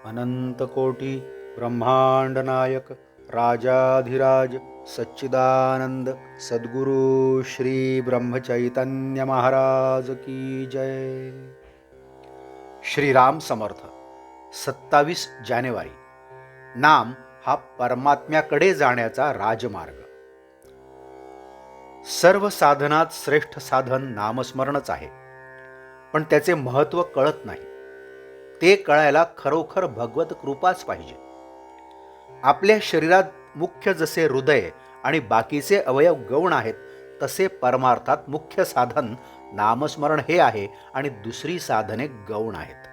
अनंतकोटी ब्रह्मांड नायक राजाधिराज सच्चिदानंद सद्गुरु श्री ब्रह्मचैतन्य महाराज की जय. श्रीराम समर्थ. 27 जानेवारी. नाम हा परमात्म्याकडे जाण्याचा राजमार्ग. सर्व साधनात श्रेष्ठ साधन नामस्मरणच आहे, पण त्याचे महत्त्व कळत नाही. ते कळायला खरोखर भगवत कृपाच पाहिजे. आपल्या शरीरात मुख्य जसे हृदय आणि बाकीचे अवयव गौण आहेत, तसे परमार्थात मुख्य साधन नामस्मरण हे आहे आणि दुसरी साधने गौण आहेत.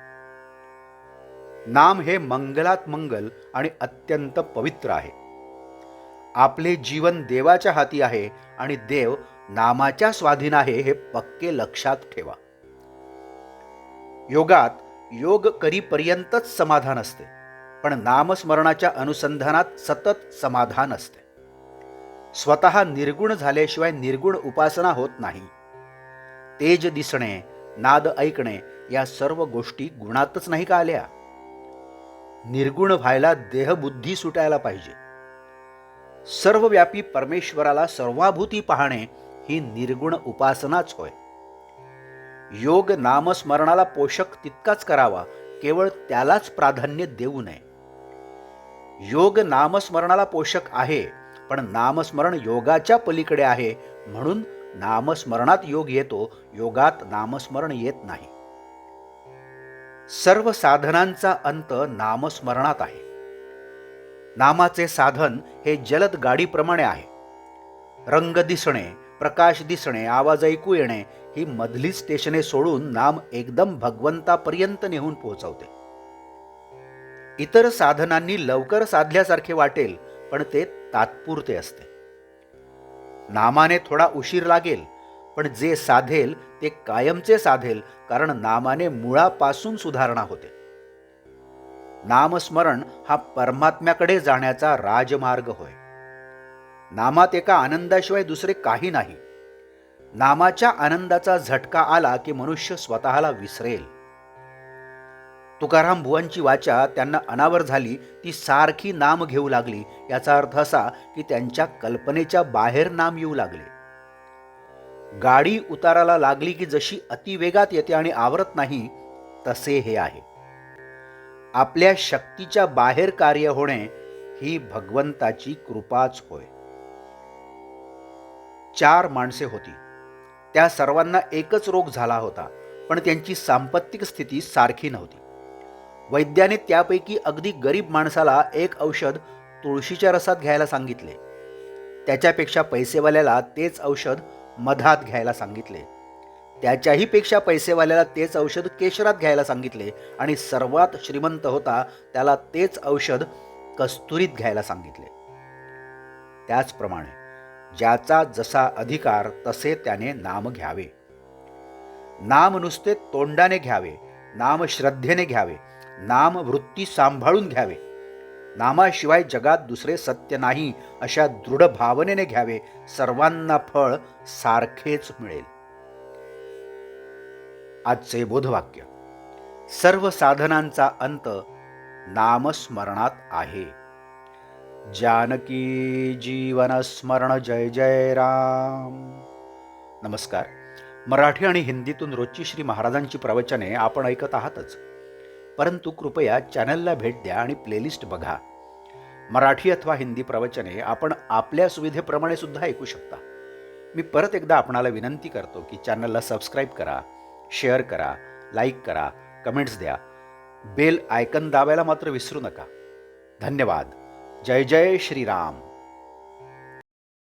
नाम हे मंगलात मंगल आणि अत्यंत पवित्र आहे. आपले जीवन देवाच्या हाती आहे आणि देव नामाच्या स्वाधीन आहे, हे पक्के लक्षात ठेवा. योगात योग करीपर्यंतच समाधान असते, पण नामस्मरणाच्या अनुसंधानात सतत समाधान असते. स्वतः निर्गुण झाल्याशिवाय निर्गुण उपासना होत नाही. तेज दिसणे, नाद ऐकणे या सर्व गोष्टी गुणातच नाही का आल्या? निर्गुण व्हायला देहबुद्धी सुटायला पाहिजे. सर्वव्यापी परमेश्वराला सर्वाभूती पाहणे ही निर्गुण उपासनाच होय. योग नामस्मरणाला पोषक तितकाच करावा, केवळ त्यालाच प्राधान्य देऊ नये. योग नामस्मरणाला पोषक आहे, पण नामस्मरण योगाच्या पलीकडे आहे, म्हणून नामस्मरणात योग येतो, योगात नामस्मरण येत नाही. सर्व साधनांचा अंत नामस्मरणात आहे. नामाचे साधन हे जलद गाडीप्रमाणे आहे. रंग दिसणे, प्रकाश दिसणे, आवाज ऐकू येणे ही मधली स्टेशने सोडून नाम एकदम भगवंतापर्यंत नेऊन पोहोचवते. इतर साधनांनी लवकर साधल्यासारखे वाटेल, पण ते तात्पुरते असते. नामाने थोडा उशीर लागेल, पण जे साधेल ते कायमचे साधेल, कारण नामाने मुळापासून सुधारणा होते. नामस्मरण हा परमात्म्याकडे जाण्याचा राजमार्ग होय. नामात एका आनंदाशिवाय दुसरे काही नाही. नामाच्या आनंदाचा झटका आला की मनुष्य स्वतःला विसरेल. तुकाराम बुवांची वाचा त्यांना अनावर झाली, ती सारखी नाम घेऊ लागली. याचा अर्थ असा की त्यांच्या कल्पनेच्या बाहेर नाम येऊ लागले. गाडी उताराला लागली की जशी अतिवेगात येते आणि आवरत नाही, तसे हे आहे. आपल्या शक्तीच्या बाहेर कार्य होणे ही भगवंताची कृपाच होय. 4 माणसे होती. त्या सर्वांना एकच रोग झाला होता, पण त्यांची सांपत्तिक स्थिती सारखी नव्हती. वैद्याने त्यापैकी अगदी गरीब माणसाला एक औषध तुळशीच्या रसात घ्यायला सांगितले. त्याच्यापेक्षा पैसेवाल्याला तेच औषध मधात घ्यायला सांगितले. त्याच्याही पेक्षा पैसेवाल्याला तेच औषध केशरात घ्यायला सांगितले आणि सर्वात श्रीमंत होता त्याला तेच औषध कस्तुरीत घ्यायला सांगितले. त्याचप्रमाणे ज्याचा जसा अधिकार तसे त्याने नाम घ्यावे. नाम नुसते तोंडाने घ्यावे, नाम श्रद्धेने घ्यावे, नाम वृत्ती सांभाळून घ्यावे. नामाशिवाय जगात दुसरे सत्य नाही अशा दृढ भावनेने घ्यावे. सर्वांना फळ सारखेच मिळेल. आजचे बोधवाक्य: सर्व साधनांचा अंत नामस्मरणात आहे. जानकी जीवन स्मरण. जय जय राम. नमस्कार. मराठी आणि हिंदीतून रोजची श्री महाराजांची प्रवचने आपण ऐकत आहातच, परंतु कृपया चॅनलला भेट द्या आणि प्लेलिस्ट बघा. मराठी अथवा हिंदी प्रवचने आपण आपल्या सुविधेप्रमाणे सुद्धा ऐकू शकता. मी परत एकदा आपणाला विनंती करतो की चॅनलला सबस्क्राईब करा, शेअर करा, लाईक करा, कमेंट्स द्या. बेल आयकन दाबायला मात्र विसरू नका. धन्यवाद. जय जय श्रीराम.